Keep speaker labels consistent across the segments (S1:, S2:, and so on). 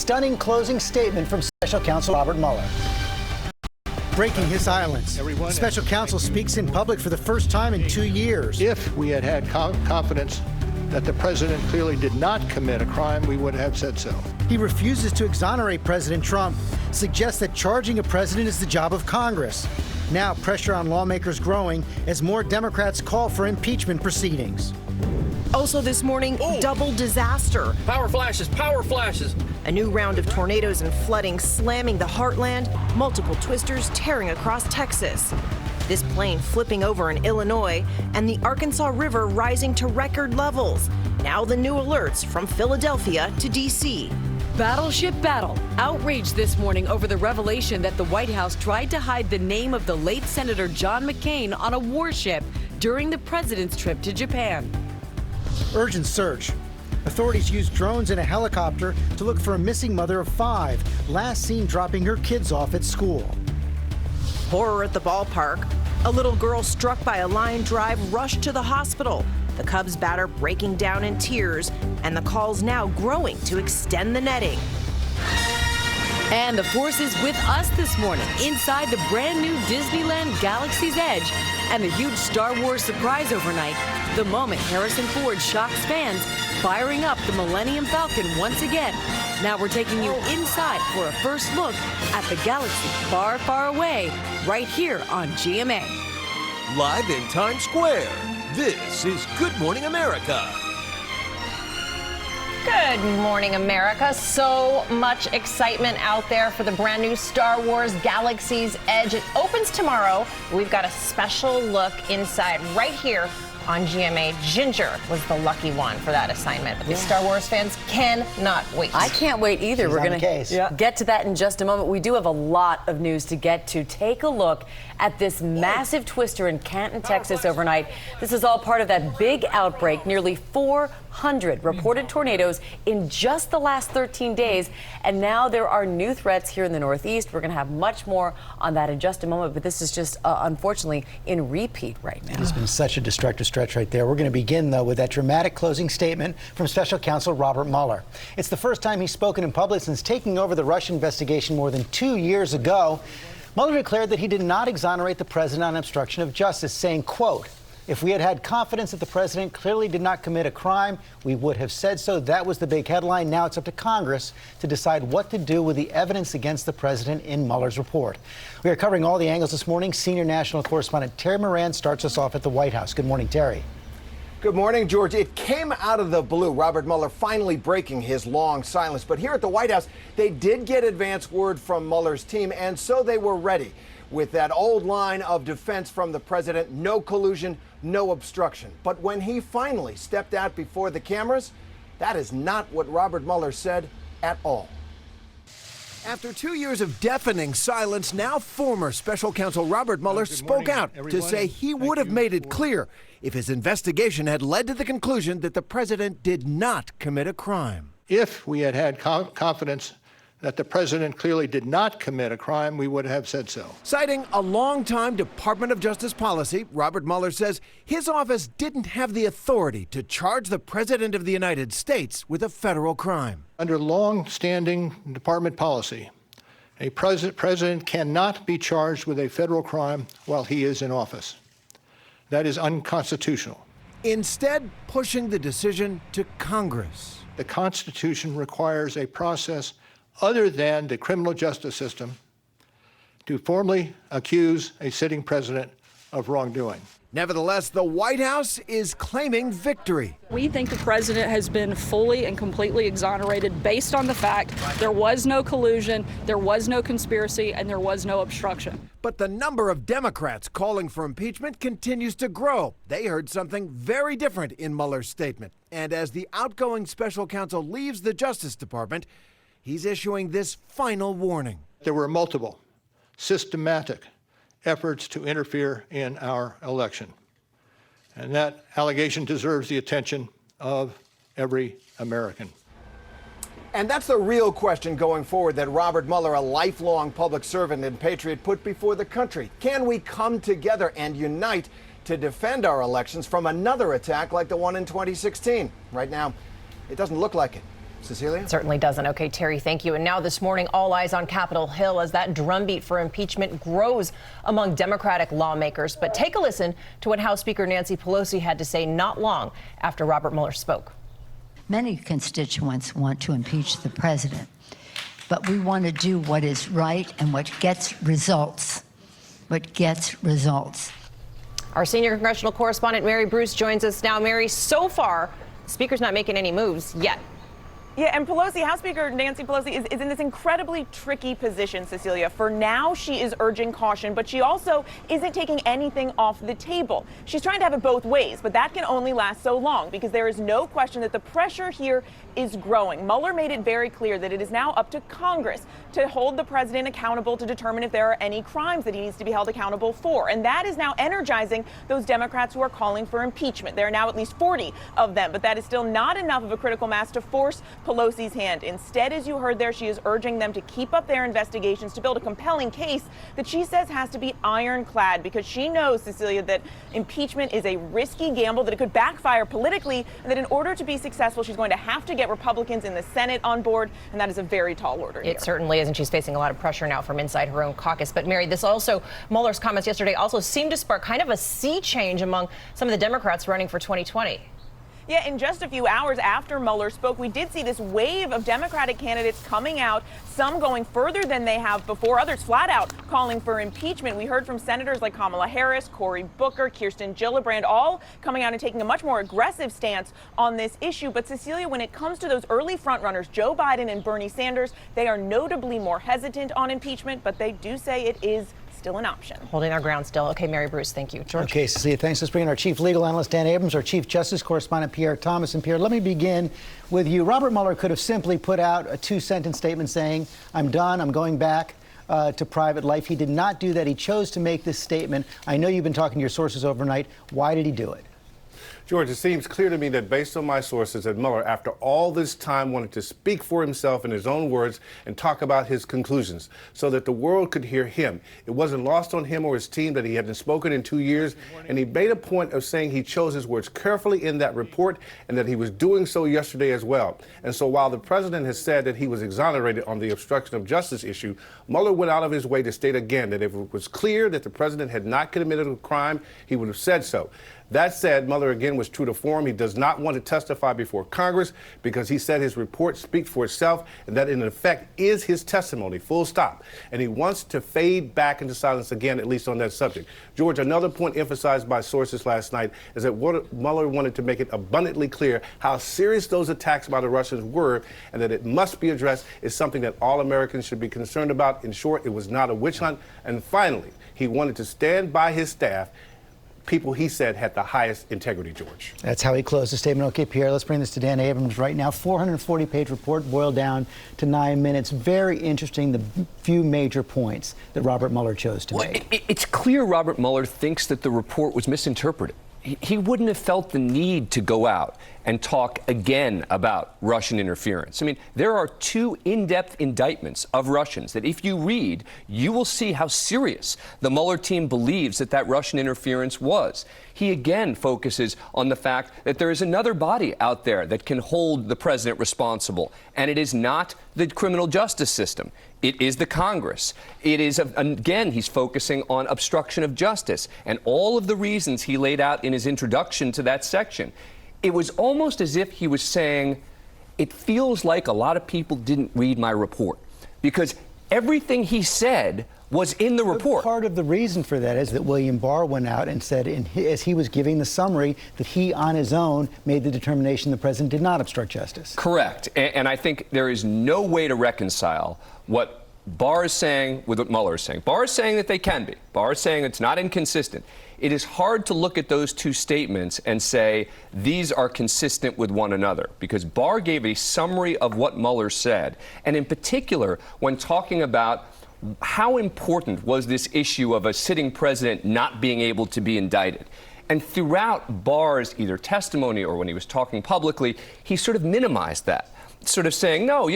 S1: stunning closing statement from Special Counsel Robert Mueller. Breaking his silence. Special counsel speaks in public for the first time in 2 years.
S2: If we had had confidence that the president clearly did not commit a crime, we would have said so.
S1: He refuses to exonerate President Trump, suggests that charging a president is the job of Congress. Now pressure on lawmakers growing as more Democrats call for impeachment proceedings.
S3: Also this morning, double disaster.
S4: Power flashes, power flashes.
S3: A new round of tornadoes and flooding slamming the heartland, multiple twisters tearing across Texas. This plane flipping over in Illinois, and the Arkansas River rising to record levels. Now the new alerts from Philadelphia to D.C.
S5: Battleship battle. Outrage this morning over the revelation that the White House tried to hide the name of the late Senator John McCain on a warship during the president's trip to Japan.
S1: Urgent search. Authorities used drones and a helicopter to look for a missing mother of 5, last seen dropping her kids off at school.
S3: Horror at the ballpark. A little girl struck by a line drive rushed to the hospital. The Cubs batter breaking down in tears, and the calls now growing to extend the netting.
S5: And the force is with us this morning inside the brand new Disneyland Galaxy's Edge and the huge Star Wars surprise overnight, the moment Harrison Ford shocks fans, firing up the Millennium Falcon once again. Now we're taking you inside for a first look at the galaxy far, far away, right here on GMA.
S6: Live in Times Square, this is Good Morning America.
S7: Good morning, America. So much excitement out there for the brand new Star Wars Galaxy's Edge. It opens tomorrow. We've got a special look inside right here on GMA. Ginger was the lucky one for that assignment. But the Star Wars fans cannot wait.
S8: I can't wait either.
S1: She's
S8: We're
S1: on
S8: going
S1: the case.
S8: to get to that in just a moment. We do have a lot of news to get to. Take a look at this massive twister in Canton, Texas overnight. This is all part of that big outbreak. Nearly 400 reported tornadoes in just the last 13 days. And now there are new threats here in the Northeast. We're going to have much more on that in just a moment. But this is just, unfortunately, in repeat right now.
S1: It has been such a destructive stretch right there. We're going to begin, though, with that dramatic closing statement from Special Counsel Robert Mueller. It's the first time he's spoken in public since taking over the Russia investigation more than 2 years ago. Mueller declared that he did not exonerate the president on obstruction of justice, saying, quote, "If we had had confidence that the president clearly did not commit a crime, we would have said so." That was the big headline. Now it's up to Congress to decide what to do with the evidence against the president in Mueller's report. We are covering all the angles this morning. Senior national correspondent Terry Moran starts us off at the White House. Good morning, Terry.
S9: Good morning, George. It came out of the blue, Robert Mueller finally breaking his long silence. But here at the White House, they did get advance word from Mueller's team, and so they were ready with that old line of defense from the president: no collusion, no obstruction. But when he finally stepped out before the cameras, that is not what Robert Mueller said at all. After 2 years of deafening silence, now former Special Counsel Robert Mueller spoke out to say he would have made it clear if his investigation had led to the conclusion that the president did not commit a crime.
S2: If we had had confidence that the president clearly did not commit a crime, we would have said so.
S9: Citing a longtime Department of Justice policy, Robert Mueller says his office didn't have the authority to charge the president of the United States with a federal crime.
S2: Under long-standing department policy, a president cannot be charged with a federal crime while he is in office. That is unconstitutional.
S9: Instead, pushing the decision to Congress.
S2: The Constitution requires a process other than the criminal justice system to formally accuse a sitting president of wrongdoing.
S9: Nevertheless, the White House is claiming victory.
S10: We think the president has been fully and completely exonerated based on the fact there was no collusion, there was no conspiracy, and there was no obstruction.
S9: But the number of Democrats calling for impeachment continues to grow. They heard something very different in Mueller's statement. And as the outgoing special counsel leaves the Justice Department, he's issuing this final warning.
S2: There were multiple, systematic efforts to interfere in our election. And that allegation deserves the attention of every American.
S9: And that's the real question going forward that Robert Mueller, a lifelong public servant and patriot, put before the country. Can we come together and unite to defend our elections from another attack like the one in 2016? Right now, it doesn't look like it. Cecilia?
S7: It certainly doesn't. Okay, Terry, thank you. And now this morning, all eyes on Capitol Hill as that drumbeat for impeachment grows among Democratic lawmakers. But take a listen to what House Speaker Nancy Pelosi had to say not long after Robert Mueller spoke.
S11: Many constituents want to impeach the president, but we want to do what is right and what gets results.
S7: Our senior congressional correspondent, Mary Bruce, joins us now. Mary, so far, the Speaker's not making any moves yet.
S12: Yeah, and Pelosi, House Speaker Nancy Pelosi is in this incredibly tricky position, Cecilia. For now, she is urging caution, but she also isn't taking anything off the table. She's trying to have it both ways, but that can only last so long because there is no question that the pressure here is growing. Mueller made it very clear that it is now up to Congress to hold the president accountable to determine if there are any crimes that he needs to be held accountable for. And that is now energizing those Democrats who are calling for impeachment. There are now at least 40 of them, but that is still not enough of a critical mass to force Pelosi's hand. Instead, as you heard there, she is urging them to keep up their investigations to build a compelling case that she says has to be ironclad because she knows, Cecilia, that impeachment is a risky gamble, that it could backfire politically, and that in order to be successful, she's going to have to get Republicans in the Senate on board, and that is a very tall order here.
S7: It certainly is, and she's facing a lot of pressure now from inside her own caucus. But Mary, Mueller's comments yesterday also seemed to spark kind of a sea change among some of the Democrats running for 2020.
S12: Yeah, in just a few hours after Mueller spoke, we did see this wave of Democratic candidates coming out, some going further than they have before, others flat out calling for impeachment. We heard from senators like Kamala Harris, Cory Booker, Kirsten Gillibrand, all coming out and taking a much more aggressive stance on this issue. But Cecilia, when it comes to those early frontrunners, Joe Biden and Bernie Sanders, they are notably more hesitant on impeachment, but they do say it is still an option.
S7: Holding our ground still. Okay, Mary Bruce, thank you. George.
S1: Okay, Cecilia, thanks. Let's bring in our chief legal analyst, Dan Abrams, our chief justice correspondent, Pierre Thomas. And Pierre, let me begin with you. Robert Mueller could have simply put out a 2-sentence statement saying, I'm done, I'm going back to private life. He did not do that. He chose to make this statement. I know you've been talking to your sources overnight. Why did he do it?
S13: George, it seems clear to me that based on my sources that Mueller, after all this time, wanted to speak for himself in his own words and talk about his conclusions so that the world could hear him. It wasn't lost on him or his team that he hadn't spoken in 2 years, and he made a point of saying he chose his words carefully in that report and that he was doing so yesterday as well. And so while the president has said that he was exonerated on the obstruction of justice issue, Mueller went out of his way to state again that if it was clear that the president had not committed a crime, he would have said so. That said, Mueller again was true to form. He does not want to testify before Congress because he said his report speaks for itself and that in effect is his testimony, full stop. And he wants to fade back into silence again, at least on that subject. George, another point emphasized by sources last night is that Mueller wanted to make it abundantly clear how serious those attacks by the Russians were and that it must be addressed is something that all Americans should be concerned about. In short, it was not a witch hunt. And finally, he wanted to stand by his staff, people he said had the highest integrity, George.
S1: That's how he closed the statement. Okay, Pierre, let's bring this to Dan Abrams right now. 440-page report boiled down to 9 minutes. Very interesting, the few major points that Robert Mueller chose to make.
S14: It's clear Robert Mueller thinks that the report was misinterpreted. He wouldn't have felt the need to go out and talk again about Russian interference. I mean, there are 2 in-depth indictments of Russians that if you read, you will see how serious the Mueller team believes that Russian interference was. He again focuses on the fact that there is another body out there that can hold the president responsible, and it is not the criminal justice system. It is the Congress. It is, again, he's focusing on obstruction of justice and all of the reasons he laid out in his introduction to that section. It was almost as if he was saying, it feels like a lot of people didn't read my report because everything he said was in the report.
S1: Part of the reason for that is that William Barr went out and said, as he was giving the summary, that he on his own made the determination the president did not obstruct justice.
S14: Correct. And I think there is no way to reconcile what Barr is saying with what Mueller is saying. Barr is saying that they can be. Barr is saying it's not inconsistent. It is hard to look at those 2 statements and say these are consistent with one another because Barr gave a summary of what Mueller said. And in particular, when talking about how important was this issue of a sitting president not being able to be indicted. And throughout Barr's either testimony or when he was talking publicly, he sort of minimized that. sort of saying, no,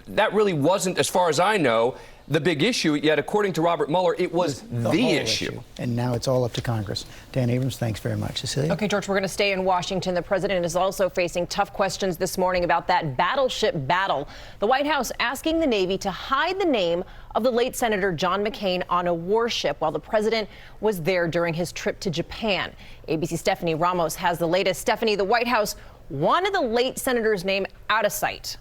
S14: that really wasn't, as far as I know, the big issue, yet according to Robert Mueller, it was the issue.
S1: And now it's all up to Congress. Dan Abrams, thanks very much. Cecilia?
S7: Okay, George, we're going to stay in Washington. The president is also facing tough questions this morning about that battleship battle. The White House asking the Navy to hide the name of the late Senator John McCain on a warship while the president was there during his trip to Japan. ABC's Stephanie Ramos has the latest. Stephanie, the White House wanted the late senator's name out of sight.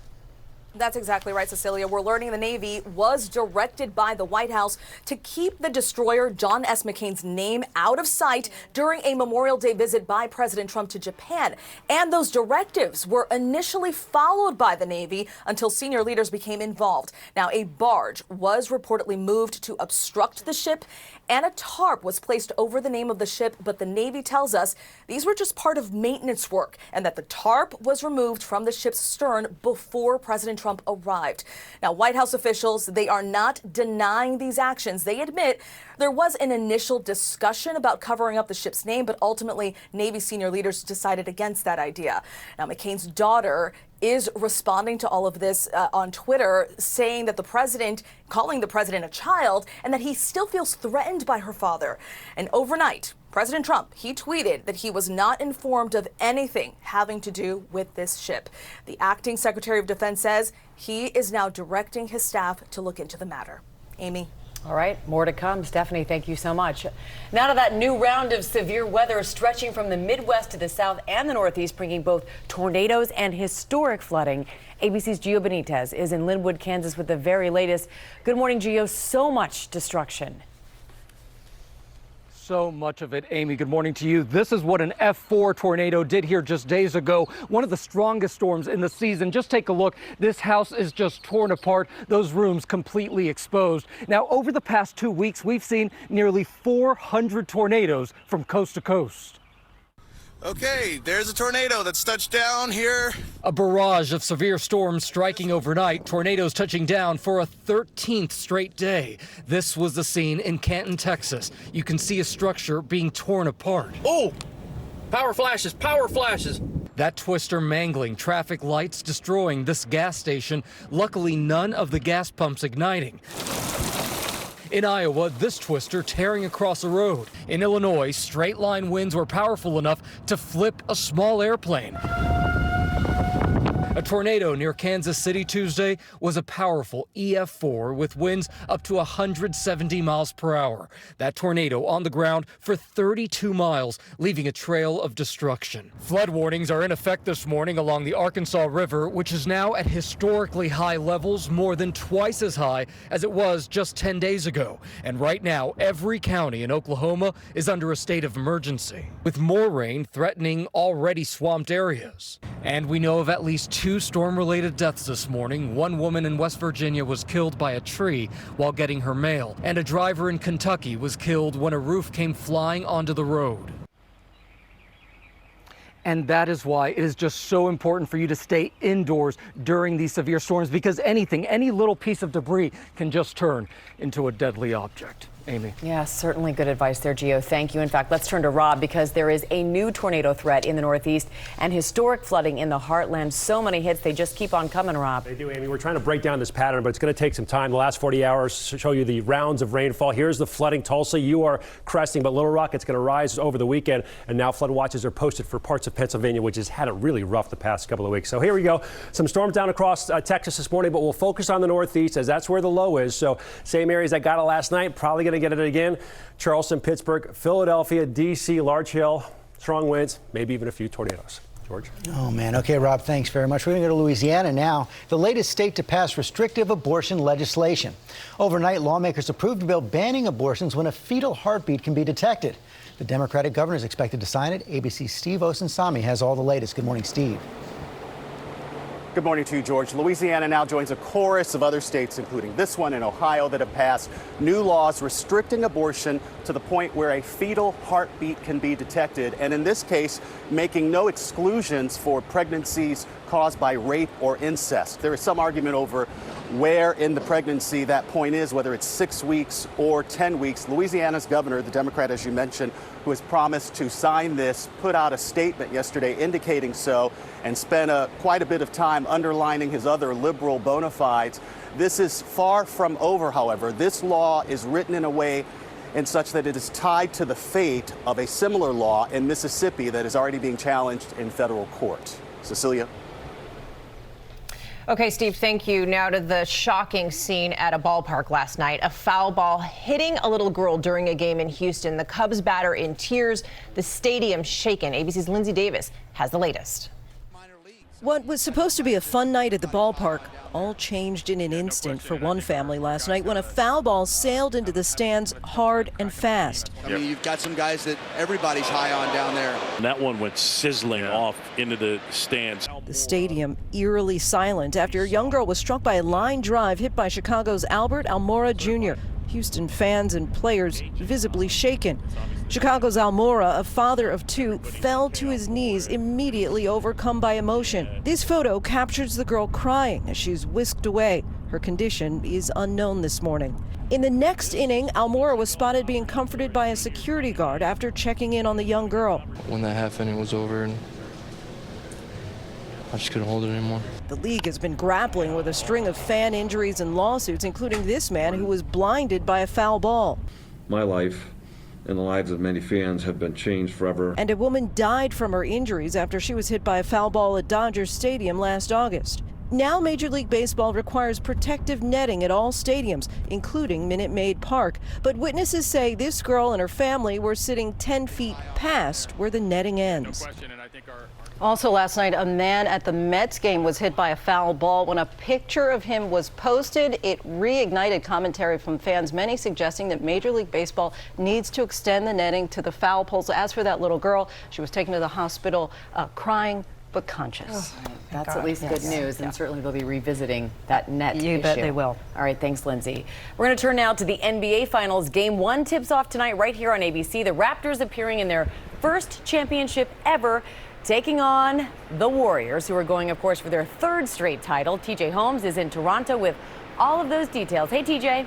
S15: That's exactly right, Cecilia. We're learning the Navy was directed by the White House to keep the destroyer John S. McCain's name out of sight during a Memorial Day visit by President Trump to Japan. And those directives were initially followed by the Navy until senior leaders became involved. Now, a barge was reportedly moved to obstruct the ship, and a tarp was placed over the name of the ship. But the Navy tells us these were just part of maintenance work and that the tarp was removed from the ship's stern before President Trump arrived. Now, White House officials, they are not denying these actions. They admit there was an initial discussion about covering up the ship's name, but ultimately Navy senior leaders decided against that idea. Now, McCain's daughter is responding to all of this on Twitter, saying that calling the president a child, and that he still feels threatened by her father. And overnight, President Trump, he tweeted that he was not informed of anything having to do with this ship. The acting Secretary of Defense says he is now directing his staff to look into the matter. Amy.
S8: All right, more to come. Stephanie, thank you so much. Now to that new round of severe weather stretching from the Midwest to the South and the Northeast, bringing both tornadoes and historic flooding. ABC's Gio Benitez is in Linwood, Kansas with the very latest. Good morning, Gio. So much destruction.
S16: So much of it, Amy. Good morning to you. This is what an F4 tornado did here just days ago. One of the strongest storms in the season. Just take a look. This house is just torn apart. Those rooms completely exposed. Now, over the past 2 weeks, we've seen nearly 400 tornadoes from coast to coast.
S17: Okay, there's a tornado that's touched down here.
S16: A barrage of severe storms striking overnight, tornadoes touching down for a 13th straight day. This was the scene in Canton, Texas. You can see a structure being torn apart.
S4: Oh, power flashes, power flashes.
S16: That twister mangling traffic lights, destroying this gas station. Luckily, none of the gas pumps igniting. In Iowa, this twister tearing across a road. In Illinois, straight line winds were powerful enough to flip a small airplane. A tornado near Kansas City Tuesday was a powerful EF4 with winds up to 170 miles per hour. That tornado on the ground for 32 miles, leaving a trail of destruction. Flood warnings are in effect this morning along the Arkansas River, which is now at historically high levels, more than twice as high as it was just 10 days ago. And right now, every county in Oklahoma is under a state of emergency, with more rain threatening already swamped areas. And we know of at least 2 storm-related deaths this morning. One woman in West Virginia was killed by a tree while getting her mail, and a driver in Kentucky was killed when a roof came flying onto the road. And that is why it is just so important for you to stay indoors during these severe storms, because any little piece of debris can just turn into a deadly object. Amy.
S8: Yeah, certainly good advice there, Gio. Thank you. In fact, let's turn to Rob, because there is a new tornado threat in the Northeast and historic flooding in the heartland. So many hits, they just keep on coming, Rob.
S18: They do, Amy. We're trying to break down this pattern, but it's going to take some time. The last 40 hours to show you the rounds of rainfall. Here's the flooding. Tulsa, you are cresting, but Little Rock, it's going to rise over the weekend. And now flood watches are posted for parts of Pennsylvania, which has had it really rough the past couple of weeks. So here we go. Some storms down across Texas this morning, but we'll focus on the Northeast as that's where the low is. So same areas that got it last night, probably going to get it again. Charleston, Pittsburgh, Philadelphia, D.C., Large Hill, strong winds, maybe even a few tornadoes. George?
S1: Oh, man. Okay, Rob, thanks very much. We're going to go to Louisiana now, the latest state to pass restrictive abortion legislation. Overnight, lawmakers approved a bill banning abortions when a fetal heartbeat can be detected. The Democratic governor is expected to sign it. ABC's Steve Osensami has all the latest. Good morning, Steve.
S19: Good morning to you, George. Louisiana now joins a chorus of other states, including this one in Ohio, that have passed new laws restricting abortion to the point where a fetal heartbeat can be detected, and in this case, making no exclusions for pregnancies caused by rape or incest. There is some argument over where in the pregnancy that point is, whether it's 6 weeks or 10 weeks. Louisiana's governor, the Democrat, as you mentioned, who has promised to sign this, put out a statement yesterday indicating so and spent quite a bit of time underlining his other liberal bona fides. This is far from over, however. This law is written in a way in such that it is tied to the fate of a similar law in Mississippi that is already being challenged in federal court. Cecilia?
S7: Okay, Steve, thank you. Now to the shocking scene at a ballpark last night. A foul ball hitting a little girl during a game in Houston. The Cubs batter in tears, the stadium shaken. ABC's Lindsay Davis has the latest.
S3: What was supposed to be a fun night at the ballpark all changed in an instant for one family last night when a foul ball sailed into the stands hard and fast.
S17: I mean, you've got some guys that everybody's high on down there.
S20: And that one went sizzling off into the stands.
S3: The stadium eerily silent after a young girl was struck by a line drive hit by Chicago's Albert Almora Jr. Houston fans and players visibly shaken. Chicago's Almora, a father of two, fell to his knees, immediately overcome by emotion. This photo captures the girl crying as she's whisked away. Her condition is unknown this morning. In the next inning, Almora was spotted being comforted by a security guard after checking in on the young girl.
S21: When that half inning was over, and I just couldn't hold it anymore.
S3: The league has been grappling with a string of fan injuries and lawsuits, including this man who was blinded by a foul ball.
S22: My life and the lives of many fans have been changed forever.
S3: And a woman died from her injuries after she was hit by a foul ball at Dodger Stadium last August. Now Major League Baseball requires protective netting at all stadiums, including Minute Maid Park. But witnesses say this girl and her family were sitting 10 feet past where the netting ends.
S23: Also last night, a man at the Mets game was hit by a foul ball. When a picture of him was posted, it reignited commentary from fans, many suggesting that Major League Baseball needs to extend the netting to the foul poles. As for that little girl, she was taken to the hospital crying but conscious.
S8: Oh, that's at least good news, and certainly they'll be revisiting that net issue.
S23: You bet they will.
S8: All right, thanks, Lindsay. We're going to turn now to the NBA Finals. Game 1 tips off tonight right here on ABC. The Raptors appearing in their first championship ever, taking on the Warriors, who are going, of course, for their third straight title. TJ Holmes is in Toronto with all of those details. Hey, TJ.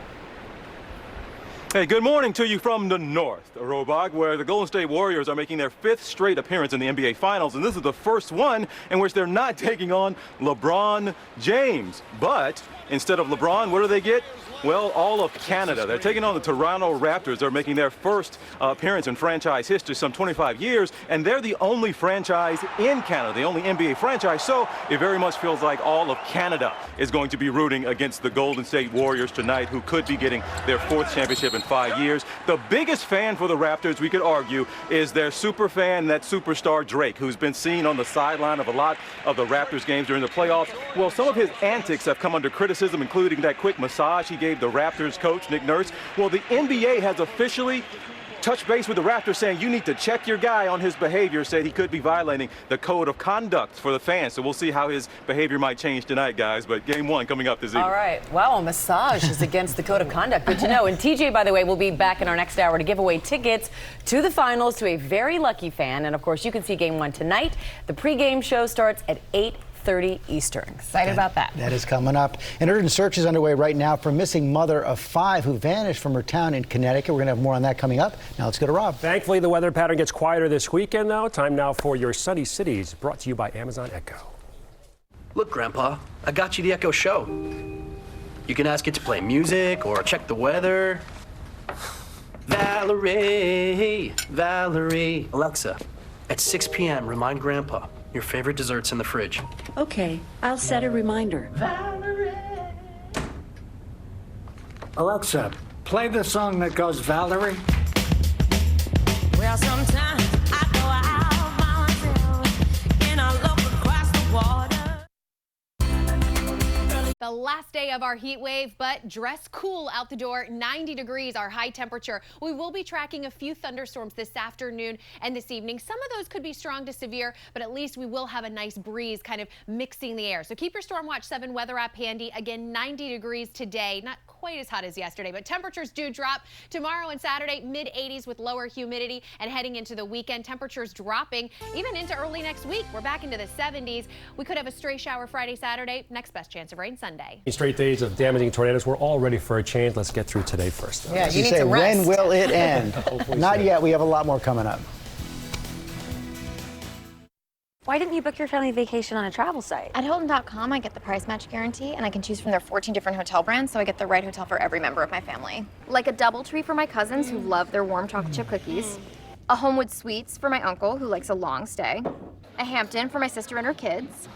S24: Hey, good morning to you from the north, Robog, where the Golden State Warriors are making their fifth straight appearance in the NBA Finals, and this is the first one in which they're not taking on LeBron James. But instead of LeBron, what do they get? Well, all of Canada. They're taking on the Toronto Raptors. They're making their first appearance in franchise history, some 25 years, and they're the only franchise in Canada, the only NBA franchise. So it very much feels like all of Canada is going to be rooting against the Golden State Warriors tonight, who could be getting their fourth championship in 5 years. The biggest fan for the Raptors, we could argue, is their super fan, that superstar Drake, who's been seen on the sideline of a lot of the Raptors games during the playoffs. Well, some of his antics have come under criticism, including that quick massage he gave the Raptors coach, Nick Nurse. Well, the NBA has officially touched base with the Raptors, saying you need to check your guy on his behavior, said he could be violating the code of conduct for the fans. So we'll see how his behavior might change tonight, guys. But game 1 coming up this evening.
S8: All right. Wow, a massage is against the code of conduct. Good to know. And TJ, by the way, will be back in our next hour to give away tickets to the finals to a very lucky fan. And, of course, you can see game 1 tonight. The pregame show starts at 8:30 Eastern.
S7: Excited about that.
S1: That is coming up. An urgent search is underway right now for a missing mother of 5 who vanished from her town in Connecticut. We're going to have more on that coming up. Now let's go to Rob.
S18: Thankfully, the weather pattern gets quieter this weekend, though. Time now for your Sunny Cities, brought to you by Amazon Echo.
S25: Look, Grandpa, I got you the Echo Show. You can ask it to play music or check the weather. Valerie, Alexa, at 6 p.m., remind Grandpa your favorite desserts in the fridge.
S26: Okay, I'll set a reminder.
S27: Alexa, play the song that goes Valerie.
S28: Well, sometimes I go out by myself and I look across the water.
S29: The last day of our heat wave, but dress cool out the door. 90 degrees, our high temperature. We will be tracking a few thunderstorms this afternoon and this evening. Some of those could be strong to severe, but at least we will have a nice breeze kind of mixing the air. So keep your Storm Watch 7 weather app handy. Again, 90 degrees today. Not quite as hot as yesterday, but temperatures do drop tomorrow and Saturday, mid-80s with lower humidity, and heading into the weekend, temperatures dropping even into early next week. We're back into the 70s. We could have a stray shower Friday, Saturday. Next best chance of rain Sunday.
S18: Straight days of damaging tornadoes. We're all ready for a change. Let's get through today first.
S1: Yeah, you say, when will it end? Not yet. We have a lot more coming up.
S2: Why didn't you book your family vacation on a travel site?
S5: At Hilton.com, I get the price match guarantee, and I can choose from their 14 different hotel brands, so I get the right hotel for every member of my family. Like a DoubleTree for my cousins who love their warm chocolate chip cookies, a Homewood Suites for my uncle who likes a long stay, a Hampton for my sister and her kids,